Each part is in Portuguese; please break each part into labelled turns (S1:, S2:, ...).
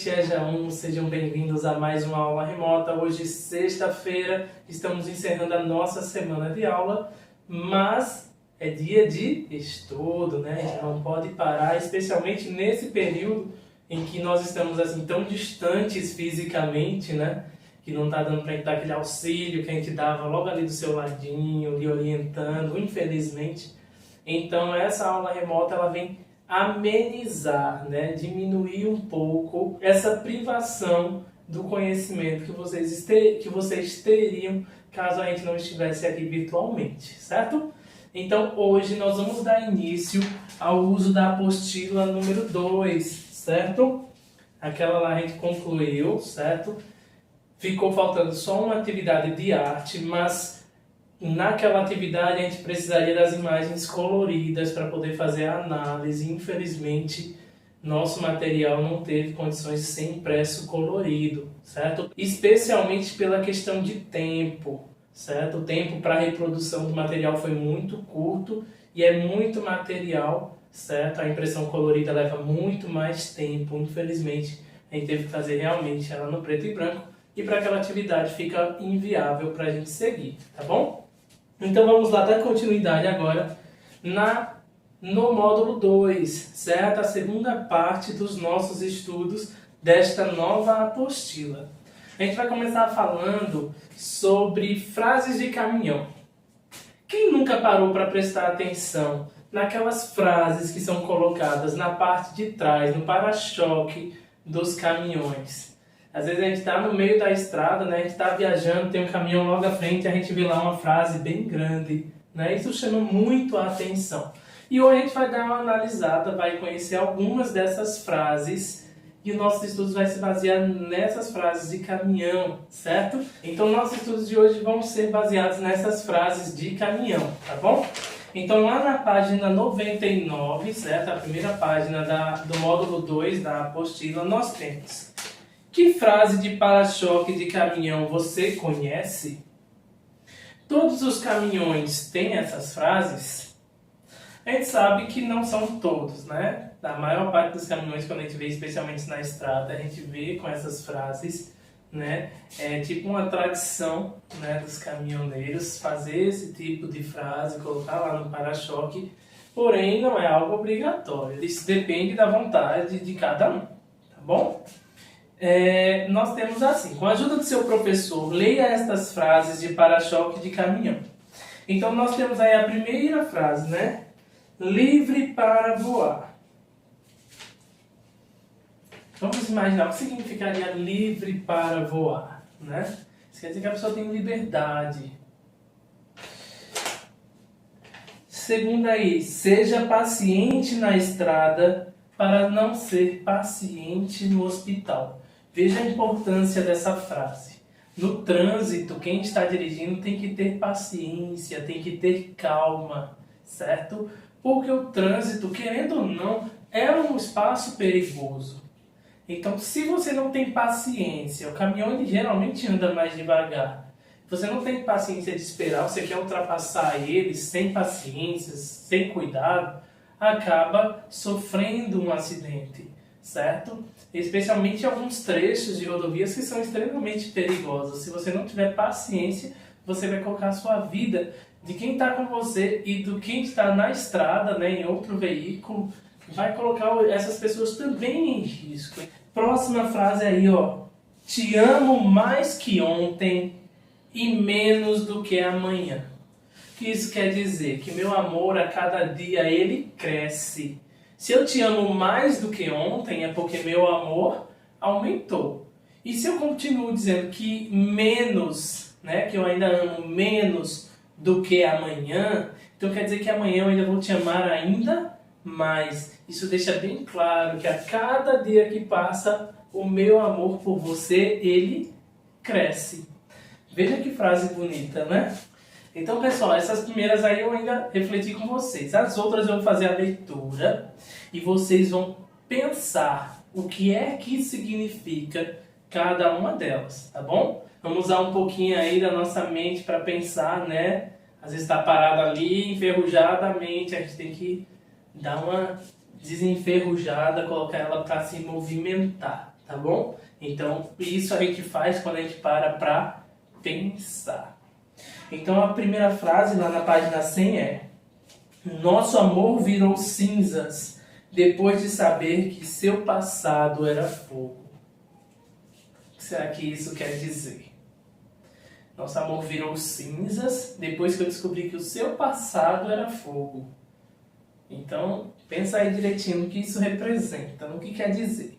S1: noite, EJA1, sejam bem-vindos a mais uma aula remota. Hoje, sexta-feira, estamos encerrando a nossa semana de aula, mas é dia de estudo, né? A gente não pode parar, especialmente nesse período em que nós estamos assim tão distantes fisicamente, né? Que não está dando para dar aquele auxílio que a gente dava logo ali do seu ladinho, lhe orientando, infelizmente. Então, essa aula remota, ela vem amenizar, né? Diminuir um pouco essa privação do conhecimento que vocês teriam caso a gente não estivesse aqui virtualmente, certo? Então, hoje nós vamos dar início ao uso da apostila número 2, certo? Aquela lá a gente concluiu, certo? Ficou faltando só uma atividade de arte, mas naquela atividade a gente precisaria das imagens coloridas para poder fazer a análise. Infelizmente, nosso material não teve condições de ser impresso colorido, certo? Especialmente pela questão de tempo, certo? O tempo para a reprodução do material foi muito curto e é muito material, certo? A impressão colorida leva muito mais tempo, infelizmente. A gente teve que fazer realmente ela no preto e branco e para aquela atividade fica inviável para a gente seguir, tá bom? Então vamos lá dar continuidade agora no módulo 2, certo? A segunda parte dos nossos estudos desta nova apostila. A gente vai começar falando sobre frases de caminhão. Quem nunca parou para prestar atenção naquelas frases que são colocadas na parte de trás, no para-choque dos caminhões? Às vezes a gente está no meio da estrada, né? A gente está viajando, tem um caminhão logo à frente, a gente vê lá uma frase bem grande, né? Isso chama muito a atenção. E hoje a gente vai dar uma analisada, vai conhecer algumas dessas frases e o nosso estudo vai se basear nessas frases de caminhão, certo? Então nossos estudos de hoje vão ser baseados nessas frases de caminhão, tá bom? Então lá na página 99, certo? A primeira página do módulo 2 da apostila, nós temos: que frase de para-choque de caminhão você conhece? Todos os caminhões têm essas frases? A gente sabe que não são todos, né? A maior parte dos caminhões, quando a gente vê, especialmente na estrada, a gente vê com essas frases, né? É tipo uma tradição, né, dos caminhoneiros fazer esse tipo de frase, colocar lá no para-choque, porém não é algo obrigatório. Isso depende da vontade de cada um, tá bom? Nós temos assim: com a ajuda do seu professor, leia estas frases de para-choque de caminhão. Então nós temos aí a primeira frase, né? Livre para voar. Vamos imaginar o que significaria livre para voar, né? Isso quer dizer que a pessoa tem liberdade. Segunda aí: seja paciente na estrada para não ser paciente no hospital. Veja a importância dessa frase. No trânsito, quem está dirigindo tem que ter paciência, tem que ter calma, certo? Porque o trânsito, querendo ou não, é um espaço perigoso. Então, se você não tem paciência, o caminhão ele geralmente anda mais devagar. Você não tem paciência de esperar, você quer ultrapassar ele sem paciência, sem cuidado, acaba sofrendo um acidente, certo? Especialmente em alguns trechos de rodovias que são extremamente perigosos. Se você não tiver paciência, você vai colocar a sua vida, de quem está com você e do quem está na estrada, né, em outro veículo, vai colocar essas pessoas também em risco. Próxima frase aí, ó: te amo mais que ontem e menos do que amanhã. O que isso quer dizer? Que meu amor a cada dia ele cresce. Se eu te amo mais do que ontem, é porque meu amor aumentou. E se eu continuo dizendo que menos, né, que eu ainda amo menos do que amanhã, então quer dizer que amanhã eu ainda vou te amar ainda mais. Isso deixa bem claro que a cada dia que passa, o meu amor por você, ele cresce. Veja que frase bonita, né? Então, pessoal, essas primeiras aí eu ainda refleti com vocês. As outras eu vou fazer a leitura e vocês vão pensar o que é que significa cada uma delas, tá bom? Vamos usar um pouquinho aí da nossa mente para pensar, né? Às vezes está parado ali, enferrujada a mente, a gente tem que dar uma desenferrujada, colocar ela para se movimentar, tá bom? Então, isso a gente faz quando a gente para pensar. Então, a primeira frase lá na página 100 é: nosso amor virou cinzas depois de saber que seu passado era fogo. O que será que isso quer dizer? Nosso amor virou cinzas depois que eu descobri que o seu passado era fogo. Então, pensa aí direitinho no que isso representa, no que quer dizer.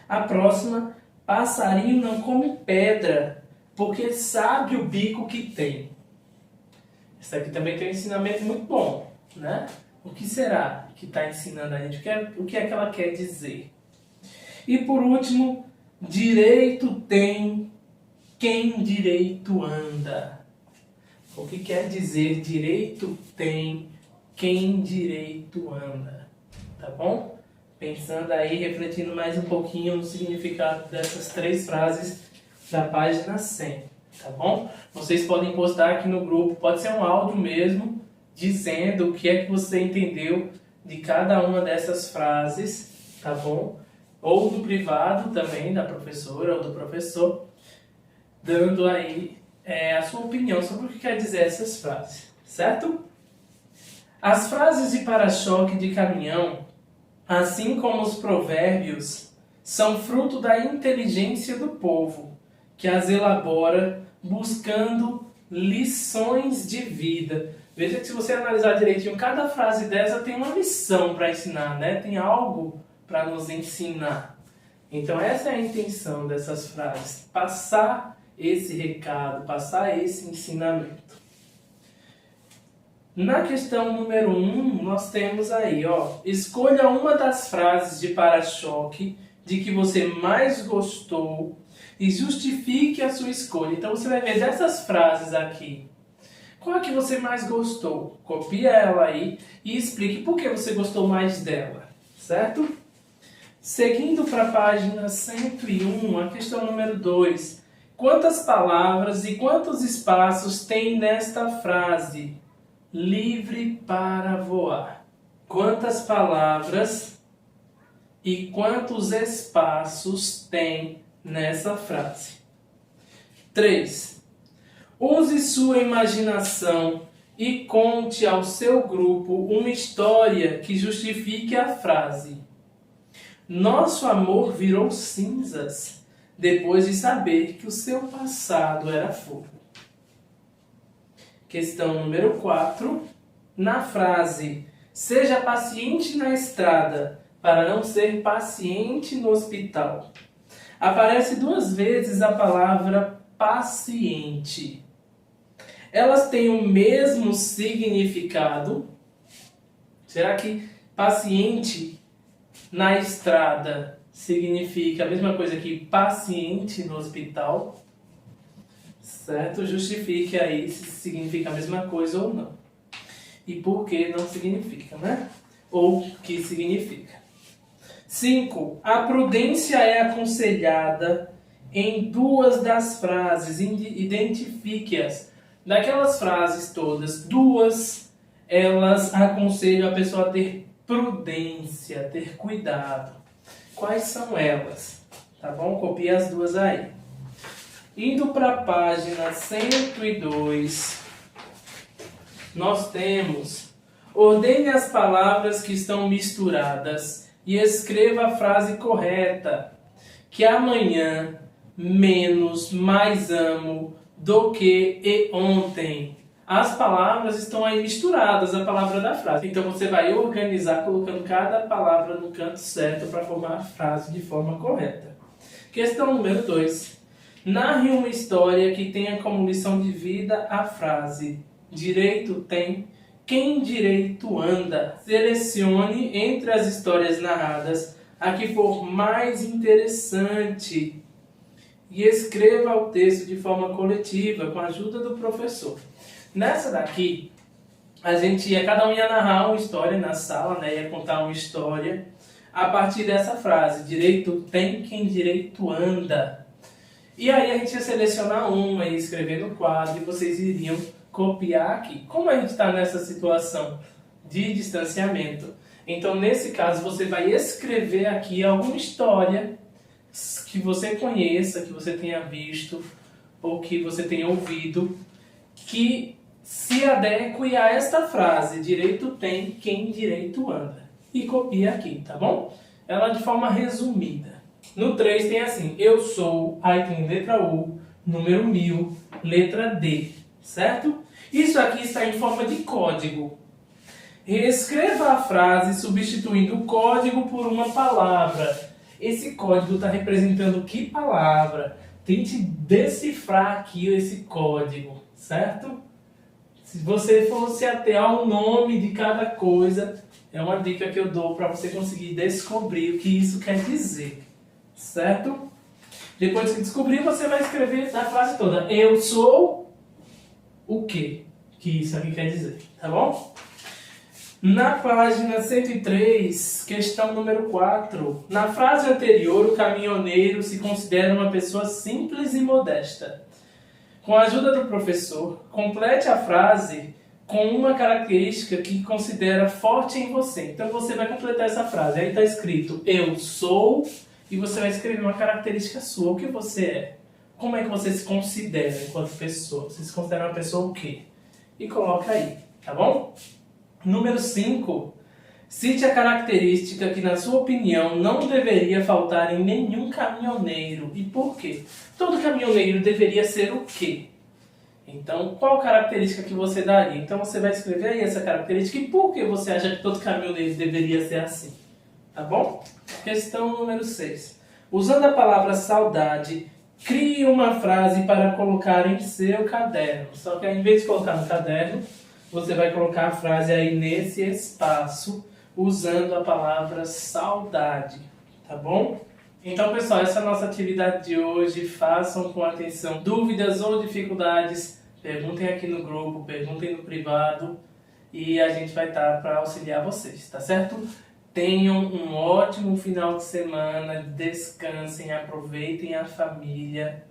S1: A próxima: passarinho não come pedra, porque sabe o bico que tem. Essa aqui também tem um ensinamento muito bom, né? O que será que está ensinando a gente? O que é que ela quer dizer? E por último, direito tem quem direito anda. O que quer dizer direito tem quem direito anda? Tá bom? Pensando aí, refletindo mais um pouquinho no significado dessas 3 frases da página 100, tá bom? Vocês podem postar aqui no grupo, pode ser um áudio mesmo, dizendo o que é que você entendeu de cada uma dessas frases, tá bom? Ou no privado também, da professora ou do professor, dando aí a sua opinião sobre o que quer dizer essas frases, certo? As frases de para-choque de caminhão, assim como os provérbios, são fruto da inteligência do povo, que as elabora buscando lições de vida. Veja que se você analisar direitinho, cada frase dessa tem uma lição para ensinar, né? Tem algo para nos ensinar. Então essa é a intenção dessas frases, passar esse recado, passar esse ensinamento. Na questão número 1, nós temos aí, escolha uma das frases de para-choque de que você mais gostou e justifique a sua escolha. Então você vai ver dessas frases aqui, qual é que você mais gostou? Copia ela aí e explique por que você gostou mais dela, certo? Seguindo para a página 101, a questão número 2. Quantas palavras e quantos espaços tem nesta frase? Livre para voar. Quantas palavras e quantos espaços tem nessa frase? 3. Use sua imaginação e conte ao seu grupo uma história que justifique a frase. Nosso amor virou cinzas depois de saber que o seu passado era fogo. Questão número 4. Na frase, seja paciente na estrada para não ser paciente no hospital, aparece 2 vezes a palavra paciente. Elas têm o mesmo significado? Será que paciente na estrada significa a mesma coisa que paciente no hospital? Certo? Justifique aí se significa a mesma coisa ou não. E por que não significa, né? Ou o que significa. 5. A prudência é aconselhada em 2 das frases. Identifique-as. Daquelas frases todas, 2, elas aconselham a pessoa a ter prudência, ter cuidado. Quais são elas? Tá bom? Copie as 2 aí. Indo para a página 102, nós temos: ordene as palavras que estão misturadas e escreva a frase correta. Que amanhã, menos, mais amo do que e ontem. As palavras estão aí misturadas, a palavra da frase. Então você vai organizar colocando cada palavra no canto certo para formar a frase de forma correta. Questão número 2. Narre uma história que tenha como lição de vida a frase: direito tem quem direito anda. Selecione entre as histórias narradas a que for mais interessante e escreva o texto de forma coletiva com a ajuda do professor. Nessa daqui, cada um ia narrar uma história na sala, né? Ia contar uma história a partir dessa frase: direito tem quem direito anda. E aí a gente ia selecionar uma e escrever no quadro e vocês iriam copiar aqui. Como a gente está nessa situação de distanciamento, então nesse caso você vai escrever aqui alguma história que você conheça, que você tenha visto ou que você tenha ouvido, que se adeque a esta frase: direito tem quem direito anda. E copia aqui, tá bom? Ela de forma resumida. No 3 tem assim: eu sou, aí tem letra U, número 1000, letra D, certo? Isso aqui está em forma de código. Reescreva a frase substituindo o código por uma palavra. Esse código está representando que palavra? Tente decifrar aqui esse código, certo? Se você fosse até ao nome de cada coisa, é uma dica que eu dou para você conseguir descobrir o que isso quer dizer, certo? Depois que descobrir, você vai escrever a frase toda: eu sou o quê? Que isso aqui quer dizer, tá bom? Na página 103, questão número 4. Na frase anterior, o caminhoneiro se considera uma pessoa simples e modesta. Com a ajuda do professor, complete a frase com uma característica que considera forte em você. Então você vai completar essa frase. Aí está escrito eu sou, e você vai escrever uma característica sua. O que você é? Como é que você se considera enquanto pessoa? Você se considera uma pessoa o quê? E coloca aí, tá bom? Número 5. Cite a característica que, na sua opinião, não deveria faltar em nenhum caminhoneiro. E por quê? Todo caminhoneiro deveria ser o quê? Então, qual característica que você daria? Então, você vai escrever aí essa característica e por que você acha que todo caminhoneiro deveria ser assim. Tá bom? Questão número 6. Usando a palavra saudade, crie uma frase para colocar em seu caderno. Só que, ao invés de colocar no caderno, você vai colocar a frase aí nesse espaço, usando a palavra saudade, tá bom? Então, pessoal, essa é a nossa atividade de hoje. Façam com atenção. Dúvidas ou dificuldades, perguntem aqui no grupo, perguntem no privado e a gente vai estar para auxiliar vocês, tá certo? Tenham um ótimo final de semana, descansem, aproveitem a família,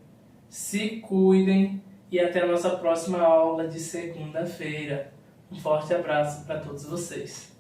S1: se cuidem e até a nossa próxima aula de segunda-feira. Um forte abraço para todos vocês.